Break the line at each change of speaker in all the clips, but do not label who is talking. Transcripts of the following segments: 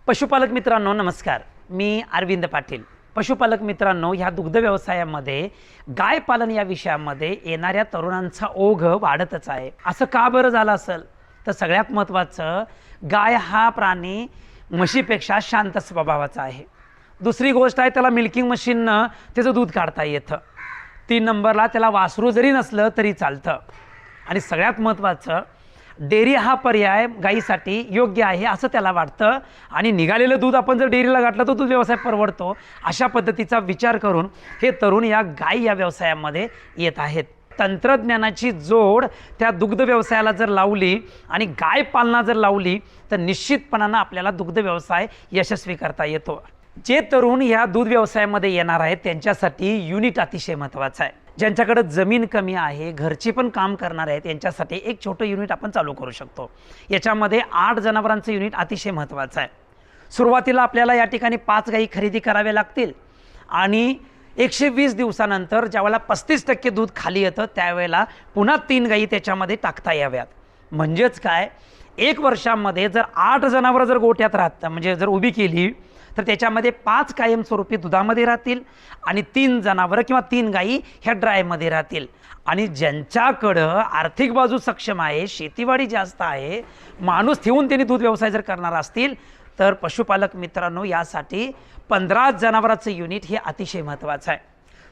पशुपालक मित्रांनो नमस्कार, मी अरविंद पाटील। पशुपालक मित्रांनो, ह्या दुग्ध व्यवसायामध्ये गाय पालन या विषयामध्ये येणाऱ्या तरुणांचा ओघ वाढतच आहे। असं का बरं झालं असेल तर सगळ्यात महत्त्वाचं, गाय हा प्राणी म्हशीपेक्षा शांत स्वभावाचा आहे। दुसरी गोष्ट आहे, त्याला मिल्किंग मशीननं त्याचं दूध काढता येतं। 3 नंबरला त्याला वासरू जरी नसलं तरी चालतं। आणि सगळ्यात महत्त्वाचं, डेअरी हा पर्याय गायीसाठी योग्य आहे असं त्याला वाटतं आणि निघालेलं दूध आपण जर डेअरीला घातलं तर दूध व्यवसाय परवडतो। अशा पद्धतीचा विचार करून हे तरुण या गाय या व्यवसायामध्ये येत आहेत। तंत्रज्ञानाची जोड त्या दुग्ध व्यवसायाला जर लावली आणि गाय पालना जर लावली तर निश्चितपणानं आपल्याला दुग्ध व्यवसाय यशस्वी करता येतो। जे तरुण ह्या दूध व्यवसायामध्ये येणार आहेत त्यांच्यासाठी युनिट अतिशय महत्त्वाचं आहे। ज्यांच्याकडे जमीन कमी आहे, घरची पण काम करणार आहेत, यांच्यासाठी एक छोटं युनिट आपण चालू करू शकतो। याच्यामध्ये 8 जनावरांचं युनिट अतिशय महत्त्वाचं आहे। सुरुवातीला आपल्याला या ठिकाणी 5 गायी खरेदी कराव्या लागतील आणि 120 दिवसानंतर ज्यावेळेला 35% दूध खाली येतं त्यावेळेला पुन्हा 3 गायी त्याच्यामध्ये टाकता याव्यात। म्हणजेच काय, 1 वर्षामध्ये जर 8 जनावरं जर गोठ्यात राहतात म्हणजे जर उभी केली तर त्याच्यामध्ये 5 कायमस्वरूपी दुधामध्ये राहतील आणि 3 जनावरं किंवा 3 गायी ह्या ड्रायमध्ये राहतील। आणि ज्यांच्याकडं आर्थिक बाजू सक्षम आहे, शेतीवाडी जास्त आहे, माणूस ठेवून त्यांनी दूध व्यवसाय जर करणार असतील तर पशुपालक मित्रांनो यासाठी 15 जनावरांचं युनिट हे अतिशय महत्त्वाचं आहे।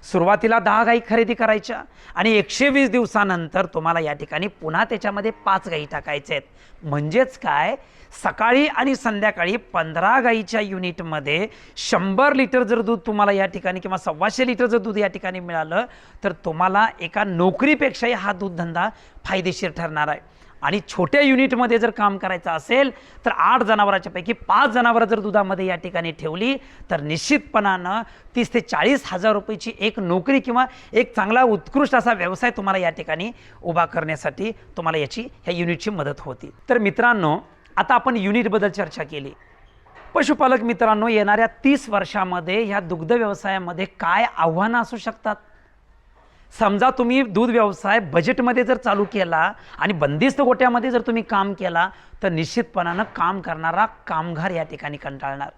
सुरुवातीला 10 गायी खरेदी करायच्या आणि 120 दिवसानंतर तुम्हाला या ठिकाणी पुन्हा त्याच्यामध्ये 5 गायी टाकायच्या आहेत। म्हणजेच काय, सकाळी आणि संध्याकाळी 15 गायीच्या युनिटमध्ये 100 लिटर जर दूध तुम्हाला या ठिकाणी किंवा 125 लिटर जर दूध या ठिकाणी मिळालं तर तुम्हाला एका नोकरीपेक्षाही हा दूधधंदा फायदेशीर ठरणार आहे। आणि छोट्या युनिटमध्ये जर काम करायचं असेल तर 8 जनावरांच्या पैकी 5 जनावरं जर दुधामध्ये या ठिकाणी ठेवली तर निश्चितपणानं 30 ते 40 हजार रुपयाची एक नोकरी किंवा एक चांगला उत्कृष्ट असा व्यवसाय तुम्हाला या ठिकाणी उभा करण्यासाठी तुम्हाला ह्या युनिटची मदत होती। तर मित्रांनो, आता आपण युनिटबद्दल चर्चा केली। पशुपालक मित्रांनो, येणाऱ्या 30 वर्षामध्ये ह्या दुग्ध व्यवसायामध्ये काय आव्हानं असू शकतात? समजा तुम्ही दूध व्यवसाय बजेटमध्ये जर चालू केला आणि बंदिस्त गोट्यामध्ये जर तुम्ही काम केला तर निश्चितपणानं काम करणारा कामगार या ठिकाणी कंटाळणार।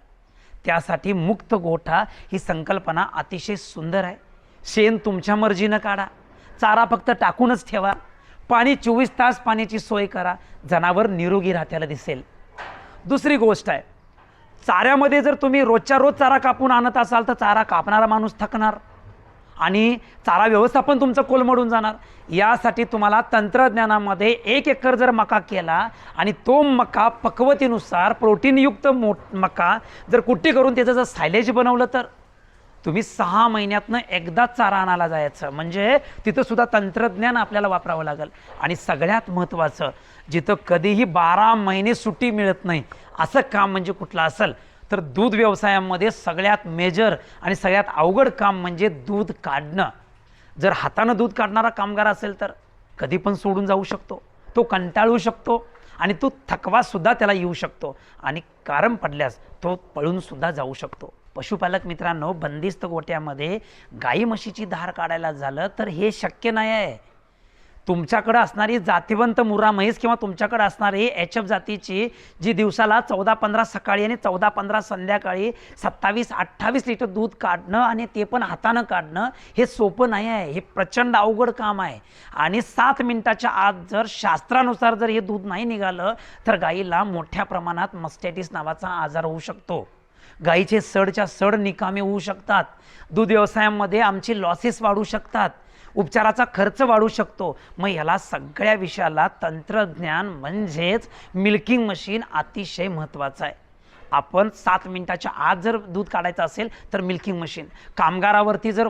त्यासाठी मुक्त गोठा ही संकल्पना अतिशय सुंदर आहे। शेण तुमच्या मर्जीनं काढा, चारा फक्त टाकूनच ठेवा, पाणी 24 तास पाण्याची सोय करा, जनावर निरोगी राहत्याला दिसेल। दुसरी गोष्ट आहे, चाऱ्यामध्ये जर तुम्ही रोजच्या रोज चारा कापून आणत असाल तर चारा कापणारा माणूस थकणार आणि चारा व्यवस्थापन तुमचं कोलमडून जाणार। यासाठी तुम्हाला तंत्रज्ञानामध्ये 1 एकर जर मका केला आणि तो मका पक्वतेनुसार प्रोटीनयुक्त मका जर कुट्टी करून त्याचं जर सायलेज बनवलं तर तुम्ही 6 महिन्यातनं एकदा चारा आणायला जायचं। म्हणजे तिथं सुद्धा तंत्रज्ञान आपल्याला वापरावं लागेल। आणि सगळ्यात महत्त्वाचं, जिथं कधीही 12 महिने सुट्टी मिळत नाही असं काम म्हणजे कुठलं असेल तर दूध व्यवसायामध्ये सगळ्यात मेजर आणि सगळ्यात अवघड काम म्हणजे दूध काढणं। जर हातानं दूध काढणारा कामगार असेल तर कधी पण सोडून जाऊ शकतो, तो कंटाळू शकतो आणि तो थकवासुद्धा त्याला येऊ शकतो आणि कारण पडल्यास तो पळून सुद्धा जाऊ शकतो। पशुपालक मित्रांनो, बंदिस्त गोट्यामध्ये गाई म्हशीची धार काढायला झालं तर हे शक्य नाही आहे। तुमच्याकडे असणारी जातिवंत मुर्रा म्हैस किंवा तुमच्याकडे असणारी HF जातीची जी दिवसाला 14-15 सकाळी आणि 14-15 संध्याकाळी 27-28 लिटर दूध काढणं आणि ते पण हातानं काढणं हे सोपं नाही आहे। हे प्रचंड अवघड काम आहे आणि 7 मिनिटाच्या आत जर शास्त्रानुसार जर हे दूध नाही निघालं तर गाईला मोठ्या प्रमाणात मस्टॅटिस नावाचा आजार होऊ शकतो। गाईचे सडच्या सड निकामी होऊ शकतात। दूध व्यवसायामध्ये आमची लॉसेस वाढू शकतात, उपचाराचा खर्च वाढू शकतो। मग ह्याला सगळ्या विषयाला तंत्रज्ञान म्हणजेच मिल्किंग मशीन अतिशय महत्त्वाचं आहे। आपण 7 मिनिटाच्या आत जर दूध काढायचं असेल तर मिल्किंग मशीन, कामगारावरती जर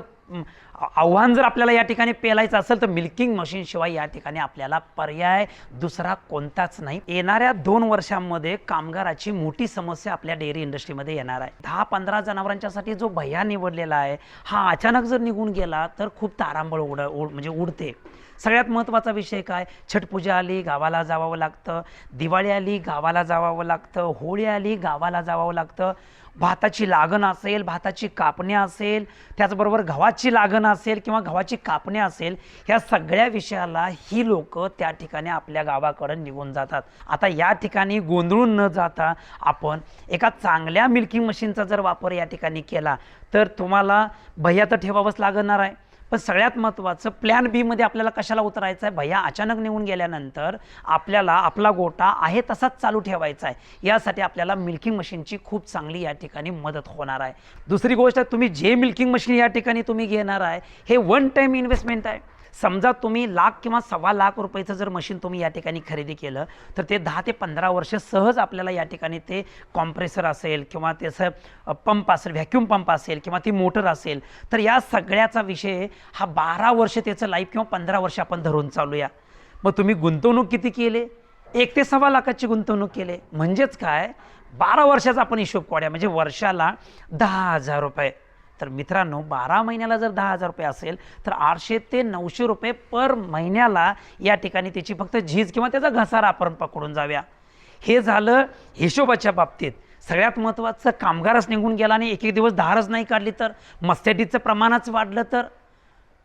आव्हान जर आपल्याला या ठिकाणी पेलायचं असेल तर मिल्किंग मशीन शिवाय या ठिकाणी आपल्याला पर्याय दुसरा कोणताच नाही। येणाऱ्या 2 वर्षांमध्ये कामगाराची मोठी समस्या आपल्या डेअरी इंडस्ट्रीमध्ये येणार आहे। 10-15 जनावरांच्यासाठी जो भैया निवडलेला आहे हा अचानक जर निघून गेला तर खूप तारांबळ म्हणजे उडते। सगळ्यात महत्त्वाचा विषय काय, छटपूजा आली गावाला जावं लागतं, दिवाळी आली गावाला जावं लागतं, होळी आली गावाला जावं लागतं, भाताची लागण असेल, भाताची कापणी असेल, त्याचबरोबर गव्हाची लागण असेल किंवा गव्हाची कापणी असेल, ह्या सगळ्या विषयाला ही लोक त्या ठिकाणी आपल्या गावाकडे निघून जातात. आता या ठिकाणी गोंधळून न जाता आपण एका चांगल्या मिल्किंग मशीनचा जर वापर या ठिकाणी केला तर तुम्हाला भैया तर ठेवावंच लागणार आहे, पण सगळ्यात महत्त्वाचं प्लॅन बी मध्ये आपल्याला कशाला उतरायचं आहे, भैया अचानक निघून गेल्यानंतर आपल्याला आपला गोठा आहे तसाच चालू ठेवायचा आहे. यासाठी आपल्याला मिल्किंग मशीनची खूप चांगली या ठिकाणी मदत होणार आहे. दुसरी गोष्ट, तुम्ही जे मिल्किंग मशीन या ठिकाणी तुम्ही घेणार आहे हे वन टाईम इन्व्हेस्टमेंट आहे. समजा तुम्ही लाख किंवा सव्वा लाख रुपयाचं जर मशीन तुम्ही या ठिकाणी खरेदी केलं तर ते 10 ते 15 वर्ष सहज आपल्याला या ठिकाणी ते कॉम्प्रेसर असेल किंवा त्याचं पंप असेल, व्हॅक्यूम पंप असेल किंवा ती मोटर असेल, तर या सगळ्याचा विषय हा 12 वर्ष त्याचं लाईफ किंवा 15 वर्ष आपण धरून चालूया. मग तुम्ही गुंतवणूक किती केले, 1 ते सव्वा लाखाची गुंतवणूक केले, म्हणजेच काय 12 वर्षाचा आपण हिशोब काढूया, म्हणजे वर्षाला 10,000 रुपये. तर मित्रांनो 12 महिन्याला जर 10,000 रुपये असेल तर 800 ते 900 रुपये पर महिन्याला या ठिकाणी त्याची फक्त झीज किंवा त्याचा घसारा आपण पकडून जाव्या. हे झालं हिशोबाच्या बाबतीत. सगळ्यात महत्त्वाचं, कामगारच निघून गेला आणि एक एक दिवस धारच नाही काढली तर, मस्टॅटिसचं प्रमाणच वाढलं तर.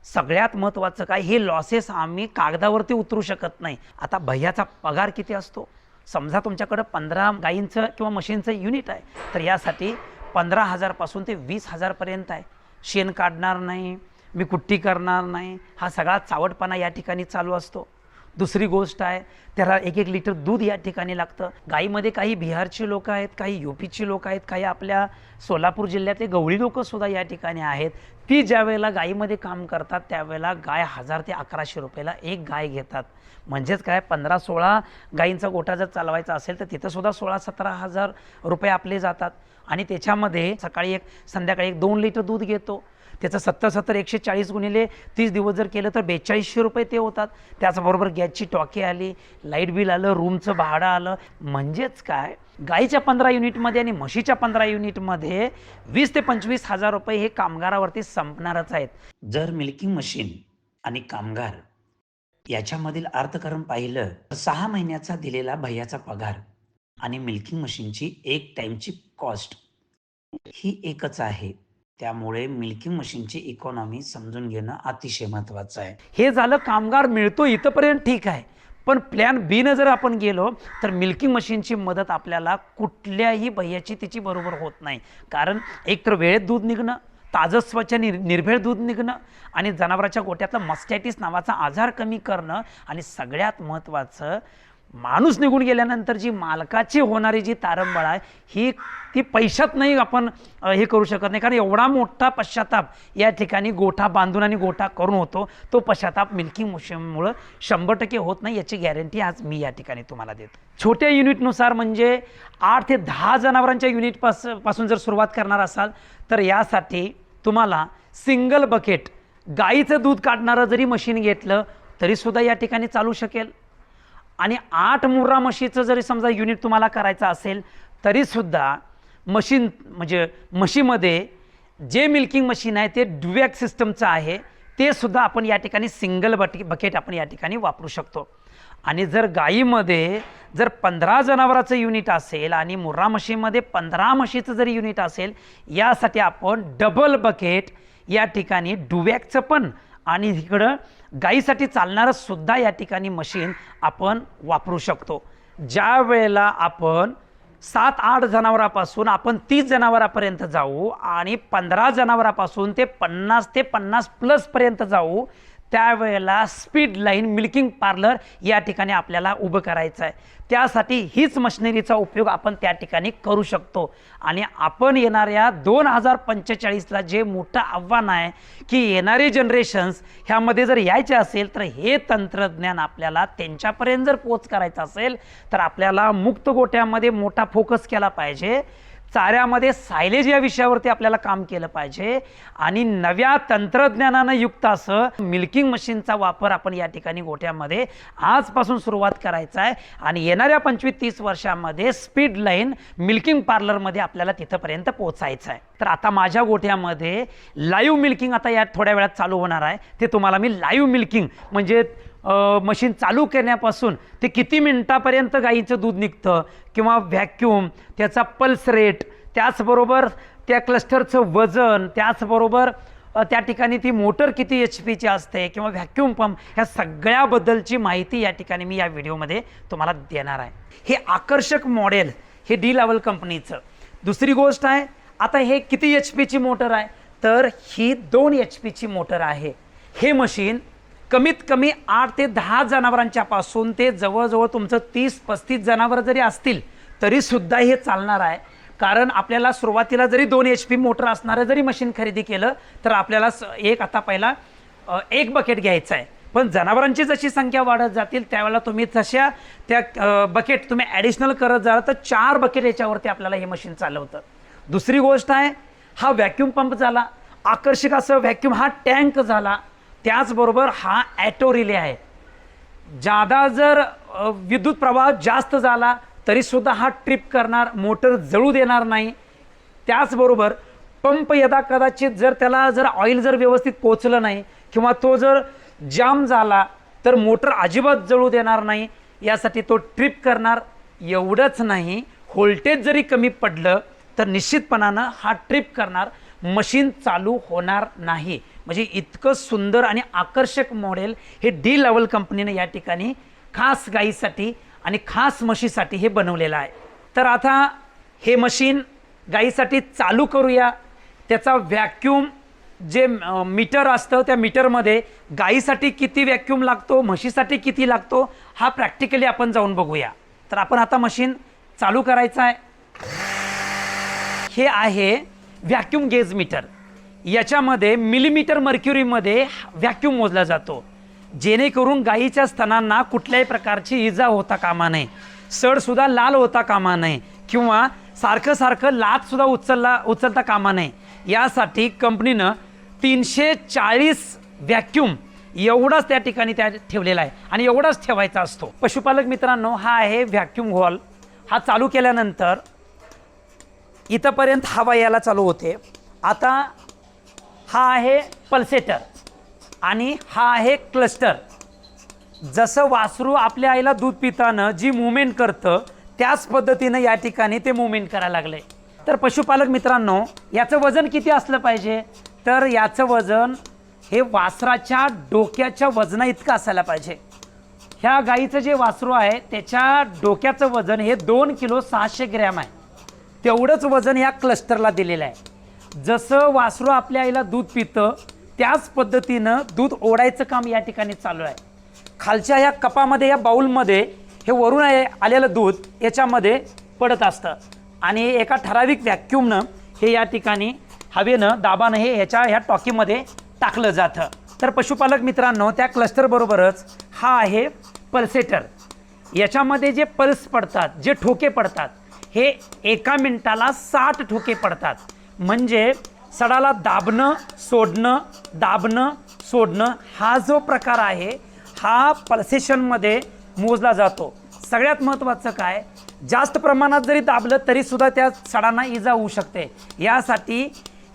सगळ्यात महत्त्वाचं काय, हे लॉसेस आम्ही कागदावरती उतरू शकत नाही. आता भैयाचा पगार किती असतो, समजा तुमच्याकडं 15 गाईंचं किंवा मशीनचं युनिट आहे तर यासाठी 15,000 पासून ते 20,000 पर्यंत आहे. शेण काढणार नाही, मी कुट्टी करणार नाही, हा सगळा चावटपणा या ठिकाणी चालू असतो. दुसरी गोष्ट आहे, त्याला 1-1 लिटर दूध या ठिकाणी लागतं. गाईमध्ये काही बिहारची लोक आहेत, काही यूपीची लोक आहेत, काही आपल्या सोलापूर जिल्ह्यातले गवळी लोकसुद्धा या ठिकाणी आहेत. ती ज्या वेळेला गाईमध्ये काम करतात त्यावेळेला गाय 1000 ते 1100 रुपयाला एक गाय घेतात. म्हणजेच काय, 15-16 गाईंचा गोठा जर चालवायचा असेल तर तिथंसुद्धा 16-17 हजार रुपये आपले जातात. आणि त्याच्यामध्ये सकाळी 1 संध्याकाळी 1 2 लिटर दूध घेतो. त्याचं 70 140 गुणिले 30 दिवस जर केलं तर 4200 रुपये ते होतात. त्याचबरोबर गॅसची टॉकी आली, लाईट बिल आलं, रूमचं भाडं आलं. म्हणजेच काय, गाईच्या 15 युनिटमध्ये आणि म्हशीच्या 15 युनिटमध्ये 20 ते 25 हजार रुपये हे कामगारावरती संपणारच आहेत. जर मिल्किंग मशीन आणि कामगार याच्यामधील अर्थकारण पाहिलं तर 6 महिन्याचा दिलेला भैयाचा पगार आणि मिल्किंग मशीनची एक टाईमची कॉस्ट ही एकच आहे. त्यामुळे मिल्किंग मशीनची इकॉनॉमी समजून घेणं अतिशय महत्त्वाचं आहे. हे झालं कामगार मिळतो इथंपर्यंत ठीक आहे, पण प्लॅन बीनं जर आपण गेलो तर मिल्किंग मशीनची मदत आपल्याला कुठल्याही भैयाची तिची बरोबर होत नाही. कारण एक तर वेळेत दूध निघणं, ताजं स्वच्छ निर्भेळ दूध निघणं आणि जनावराच्या गोट्यातलं मस्टॅटिस नावाचा आजार कमी करणं आणि सगळ्यात महत्त्वाचं, माणूस निघून गेल्यानंतर जी मालकाची होणारी जी तारंबळ आहे ही ती पैशात नाही आपण हे करू शकत नाही. कारण एवढा मोठा पश्चाताप या ठिकाणी गोठा बांधून आणि गोठा करून होतो, तो पश्चाताप मिल्किंग मशीनमुळं 100% होत नाही, याची गॅरंटी आज मी या ठिकाणी तुम्हाला देतो. छोट्या युनिटनुसार म्हणजे 8 ते 10 जनावरांच्या युनिटपासून जर सुरुवात करणार असाल तर यासाठी तुम्हाला सिंगल बकेट गाईचं दूध काढणारं जरी मशीन घेतलं तरीसुद्धा या ठिकाणी चालू शकेल. आणि 8 मुर्रा म्हशीचं जरी समजा युनिट तुम्हाला करायचं असेल तरीसुद्धा मशीन म्हणजे म्हशीमध्ये जे मिल्किंग मशीन आहे ते ड्युएक सिस्टमचं आहे, ते सुद्धा आपण या ठिकाणी सिंगल बकेट आपण या ठिकाणी वापरू शकतो. आणि जर गाईमध्ये जर 15 जनावराचं युनिट असेल आणि मुर्रा म्हशीमध्ये 15 म्हशीचं जरी युनिट असेल, यासाठी आपण डबल बकेट या ठिकाणी ड्युएकचं पण आणि इकडं गाईसाठी चालणारं सुद्धा या ठिकाणी मशीन आपण वापरू शकतो. ज्या वेळेला आपण 7-8 जनावरापासून आपण 30 जनावरापर्यंत जाऊ आणि 15 जनावरापासून ते 50 ते 50+ पर्यंत जाऊ, त्यावेळेला स्पीड लाईन मिल्किंग पार्लर या ठिकाणी आपल्याला उभं करायचं आहे. त्यासाठी हीच मशिनरीचा उपयोग आपण त्या ठिकाणी करू शकतो. आणि आपण येणाऱ्या 2045ला जे मोठं आव्हान आहे की येणारे जनरेशन्स ह्यामध्ये जर यायचे असेल तर हे तंत्रज्ञान आपल्याला त्यांच्यापर्यंत जर पोच करायचं असेल तर आपल्याला मुक्त गोट्यामध्ये मोठा फोकस केला पाहिजे, चाऱ्यामध्ये सायलेज या विषयावरती आपल्याला काम केलं पाहिजे आणि नव्या तंत्रज्ञानानं युक्त असं मिल्किंग मशीनचा वापर आपण या ठिकाणी गोठ्यामध्ये आजपासून सुरुवात करायचा आहे. आणि येणाऱ्या 25-30 वर्षामध्ये स्पीड लाईन मिल्किंग पार्लरमध्ये आपल्याला तिथंपर्यंत पोहोचायचं आहे. तर आता माझ्या गोठ्यामध्ये लाईव्ह मिल्किंग आता या थोड्या वेळात चालू होणार आहे. ते तुम्हाला मी लाईव्ह मिल्किंग म्हणजे मशीन चालू करण्यापासून ते किती मिनिटापर्यंत गाईचं दूध निघतं किंवा व्हॅक्यूम, त्याचा पल्स रेट, त्याचबरोबर त्या क्लस्टरचं वजन, त्याचबरोबर त्या ठिकाणी ती मोटर किती HP असते किंवा व्हॅक्यूम पंप, ह्या सगळ्याबद्दलची माहिती या ठिकाणी मी या व्हिडिओमध्ये तुम्हाला देणार आहे. हे आकर्षक मॉडेल हे डी लेवल कंपनीचं. दुसरी गोष्ट आहे, आता हे किती HP मोटर आहे, तर ही 2 HP मोटर आहे. हे मशीन कमीत कमी 8 ते 10 जनावरांच्या पासून ते जवळजवळ तुमचं 30-35 जनावर जरी असतील तरीसुद्धा हे चालणार आहे. कारण आपल्याला सुरुवातीला जरी 2 HP मोटर असणारं जरी मशीन खरेदी केलं तर आपल्याला आता पहिला 1 बकेट घ्यायचा आहे. पण जनावरांची जशी संख्या वाढत जातील त्यावेळेला तुम्ही तशा त्या बकेट तुम्ही ॲडिशनल करत जाल तर 4 बकेट याच्यावरती आपल्याला हे मशीन चालवतं. दुसरी गोष्ट आहे, हा व्हॅक्यूम पंप झाला, आकर्षक असं व्हॅक्यूम हा टँक झाला. त्याचबरोबर हा ॲटो रिले आहे. जादा जर विद्युत प्रवाह जास्त झाला तरीसुद्धा हा ट्रिप करणार, मोटर जळू देणार नाही. त्याचबरोबर पंप यदा कदाचित जर त्याला जर ऑइल जर व्यवस्थित पोचलं नाही किंवा तो जर जाम झाला तर मोटर अजिबात जळू देणार नाही. यासाठी तो ट्रिप करणार. एवढंच नाही, व्होल्टेज जरी कमी पडलं तर निश्चितपणानं हा ट्रिप करणार, मशीन चालू होणार नाही. म्हणजे इतकं सुंदर आणि आकर्षक मॉडेल हे डी लेवल कंपनीने या ठिकाणी खास गाईसाठी आणि खास म्हशीसाठी हे बनवलेलं आहे. तर आता हे मशीन गाईसाठी चालू करूया. त्याचा व्हॅक्यूम जे मीटर असतं त्या मीटरमध्ये गाईसाठी किती व्हॅक्यूम लागतो, म्हशीसाठी किती लागतो हा प्रॅक्टिकली आपण जाऊन बघूया. तर आपण आता मशीन चालू करायचं आहे. हे आहे व्हॅक्यूम गेज मीटर. याच्यामध्ये मिलीमीटर मर्क्युरीमध्ये व्हॅक्यूम मोजला जातो, जेणेकरून गाईच्या स्तनांना कुठल्याही प्रकारची इजा होता कामा नये, सडसुद्धा लाल होता कामा नये किंवा सारखं लातसुद्धा उचलता कामा नये. यासाठी कंपनीनं 340 व्हॅक्यूम एवढाच त्या ठिकाणी त्या ठेवलेला आहे आणि एवढाच ठेवायचा असतो. पशुपालक मित्रांनो, हा आहे व्हॅक्यूम व्हॉल्व. हा चालू केल्यानंतर इथंपर्यंत हवा यायला चालू होते. आता हा आहे पल्सेटर आणि हा आहे क्लस्टर. जसं वासरू आपल्या आईला दूध पिताना जी मूवमेंट करतं त्याच पद्धतीनं या ठिकाणी ते मूवमेंट करायला लागले. तर पशुपालक मित्रांनो, याचं वजन किती असलं पाहिजे, तर याचं वजन हे वासराच्या डोक्याच्या वजना इतकं असायला पाहिजे. ह्या गाईचं जे वासरू आहे त्याच्या डोक्याचं वजन हे 2 किलो 600 ग्रॅम आहे. तेवढंच वजन या क्लस्टरला दिलेलं आहे. जसं वासरू आपल्या आईला दूध पितं त्याच पद्धतीनं दूध ओढायचं काम या ठिकाणी चालू आहे. खालच्या ह्या कपामध्ये, या बाउलमध्ये हे वरून आलेलं दूध याच्यामध्ये पडत असतं आणि एका ठराविक व्हॅक्यूमनं हे या ठिकाणी हवेनं दाबानं हे ह्या टॉकीमध्ये टाकलं जातं. तर पशुपालक मित्रांनो, त्या क्लस्टरबरोबरच हा आहे पल्सेटर. याच्यामध्ये जे पल्स पडतात, जे ठोके पडतात, हे एका मिनिटाला 60 ठोके पडतात. म्हणजे सडाला दाबणं सोडणं, दाबणं सोडणं हा जो प्रकार आहे हा पल्सेशनमध्ये मोजला जातो. सगळ्यात महत्त्वाचं काय, जास्त प्रमाणात जरी दाबलं तरीसुद्धा त्या सडांना इजा होऊ शकते. यासाठी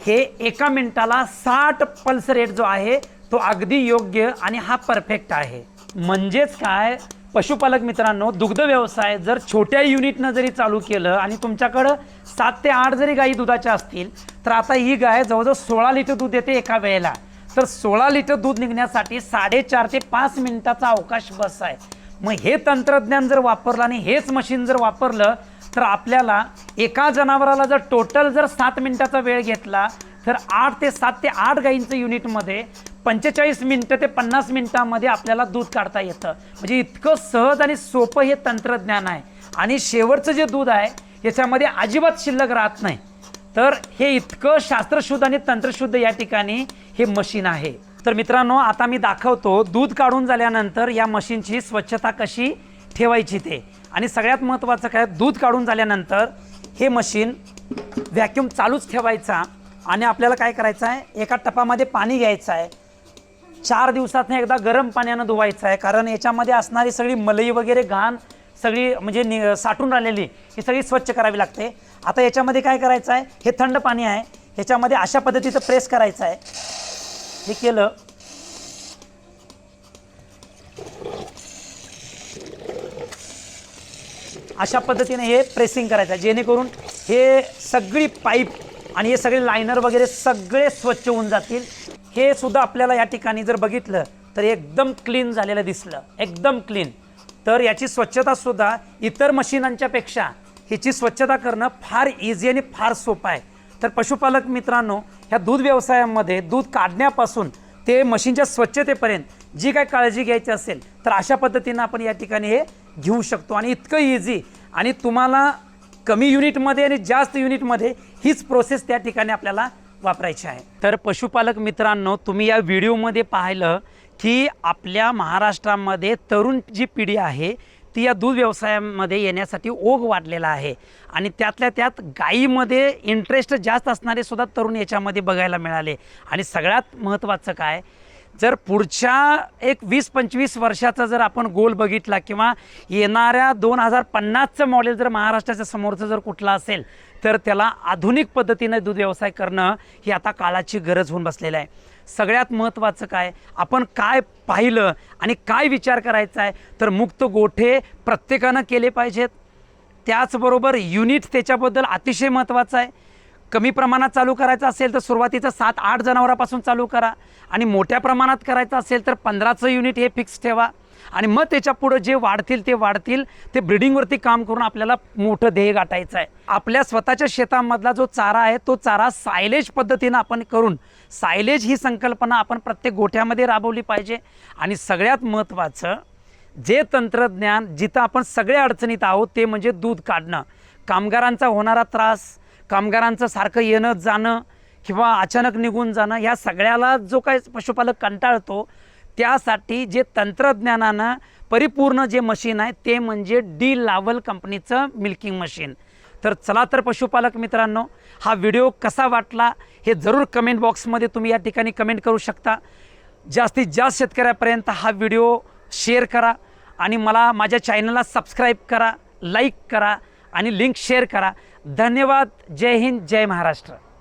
हे एका मिनिटाला 60 पल्स रेट जो आहे तो अगदी योग्य आणि हा परफेक्ट आहे. म्हणजेच काय पशुपालक मित्रांनो, दुग्ध व्यवसाय जर छोट्या युनिटनं जरी चालू केलं आणि तुमच्याकडं 7 ते 8 जरी गाई दुधाच्या असतील तर आता ही गाय जवळजवळ 16 लिटर दूध देते एका वेळेला. तर 16 लिटर दूध निघण्यासाठी 4.5 ते 5 मिनिटाचा अवकाश बस आहे. मग हे तंत्रज्ञान जर वापरलं आणि हेच मशीन जर वापरलं तर आपल्याला एका जनावराला जर टोटल जर 7 मिनिटाचा वेळ घेतला तर 7 ते 8 गाईंचं युनिटमध्ये 45 मिनिटं ते 50 मिनिटांमध्ये आपल्याला दूध काढता येतं. म्हणजे इतकं सहज आणि सोपं हे तंत्रज्ञान आहे आणि शेवटचं जे दूध आहे याच्यामध्ये अजिबात शिल्लक राहत नाही. तर हे इतकं शास्त्रशुद्ध आणि तंत्रशुद्ध या ठिकाणी हे मशीन आहे. तर मित्रांनो, आता मी दाखवतो दूध काढून झाल्यानंतर या मशीनची स्वच्छता कशी ठेवायची ते. आणि सगळ्यात महत्त्वाचं काय, दूध काढून झाल्यानंतर हे मशीन व्हॅक्यूम चालूच ठेवायचा आणि आपल्याला काय करायचं आहे, एका टपामध्ये पाणी घ्यायचं आहे. 4 दिवसातनं एकदा गरम पाण्यानं धुवायचं आहे. कारण याच्यामध्ये असणारी सगळी मलई वगैरे घाण सगळी म्हणजे साठून राहिलेली ही सगळी स्वच्छ करावी लागते. आता याच्यामध्ये काय करायचं आहे, हे थंड पाणी आहे, ह्याच्यामध्ये अशा पद्धतीचं प्रेस करायचं आहे. हे केलं अशा पद्धतीने हे प्रेसिंग करायचं आहे, जेणेकरून हे सगळी पाईप आणि हे सगळे लायनर वगैरे सगळे स्वच्छ होऊन जातील. हे सुद्धा आपल्याला या ठिकाणी जर बघितलं तर एकदम क्लीन झालेलं दिसलं, एकदम क्लीन. तर याची स्वच्छतासुद्धा इतर मशीनांच्यापेक्षा ह्याची स्वच्छता करणं फार इझी आणि फार सोपं आहे. तर पशुपालक मित्रांनो, ह्या दूध व्यवसायामध्ये दूध काढण्यापासून ते मशीनच्या स्वच्छतेपर्यंत जी काय काळजी घ्यायची असेल तर अशा पद्धतीनं आपण या ठिकाणी हे घेऊ शकतो. आणि इतकं इझी, आणि तुम्हाला कमी युनिटमध्ये आणि जास्त युनिटमध्ये हीच प्रोसेस त्या ठिकाणी आपल्याला वापरायची आहे. तर पशुपालक मित्रांनो, तुम्ही या व्हिडिओमध्ये पाहिलं की आपल्या महाराष्ट्रामध्ये तरुण जी पिढी आहे ती या दूध व्यवसायामध्ये येण्यासाठी ओघ वाढलेला आहे. आणि त्यातल्या त्यात गाईमध्ये इंटरेस्ट जास्त असणारे सुद्धा तरुण याच्यामध्ये बघायला मिळाले. आणि सगळ्यात महत्त्वाचं काय, जर पुढच्या एक 20-25 वर्षाचा जर आपण गोल बघितला किंवा येणाऱ्या 2050चं मॉडेल जर महाराष्ट्राच्या समोरचं जर कुठलं असेल तर त्याला आधुनिक पद्धतीने दूध व्यवसाय करणं ही आता काळाची गरज होऊन बसलेलं आहे. सगळ्यात महत्त्वाचं काय, आपण काय पाहिलं आणि काय विचार करायचा आहे, तर मुक्त गोठे प्रत्येकानं केले पाहिजेत. त्याचबरोबर युनिट त्याच्याबद्दल अतिशय महत्त्वाचं आहे. कमी प्रमाणात चालू करायचं असेल तर सुरुवातीचं 7-8 जनावरांपासून चालू करा, आणि मोठ्या प्रमाणात करायचं असेल तर 15चं युनिट हे फिक्स ठेवा. आणि मग त्याच्या पुढं जे वाढतील ते वाढतील, ते ब्रीडिंगवरती काम करून आपल्याला मोठं ध्येय गाठायचं आहे. आपल्या स्वतःच्या शेतामधला जो चारा आहे तो चारा सायलेज पद्धतीनं आपण करून, सायलेज ही संकल्पना आपण प्रत्येक गोठ्यामध्ये राबवली पाहिजे. आणि सगळ्यात महत्त्वाचं जे तंत्रज्ञान जिथं आपण सगळ्या अडचणीत आहोत ते म्हणजे दूध काढणं. कामगारांचा होणारा त्रास, कामगारांचं सारखं येणं जाणं किंवा अचानक निघून जाणं, ह्या सगळ्याला जो काही पशुपालक कंटाळतो, त्यासाठी जे तंत्रज्ञानानं परिपूर्ण जे मशीन आहे ते म्हणजे डी-लावल कंपनीचं मिल्किंग मशीन. तर चला तर पशुपालक मित्रांनो, हा व्हिडिओ कसा वाटला हे जरूर कमेंट बॉक्समध्ये तुम्ही या ठिकाणी कमेंट करू शकता. जास्तीत जास्त शेतकऱ्यापर्यंत हा व्हिडिओ शेअर करा आणि मला माझ्या चॅनलला सबस्क्राईब करा, लाईक करा आणि लिंक शेअर करा. धन्यवाद. जय हिंद, जय महाराष्ट्र.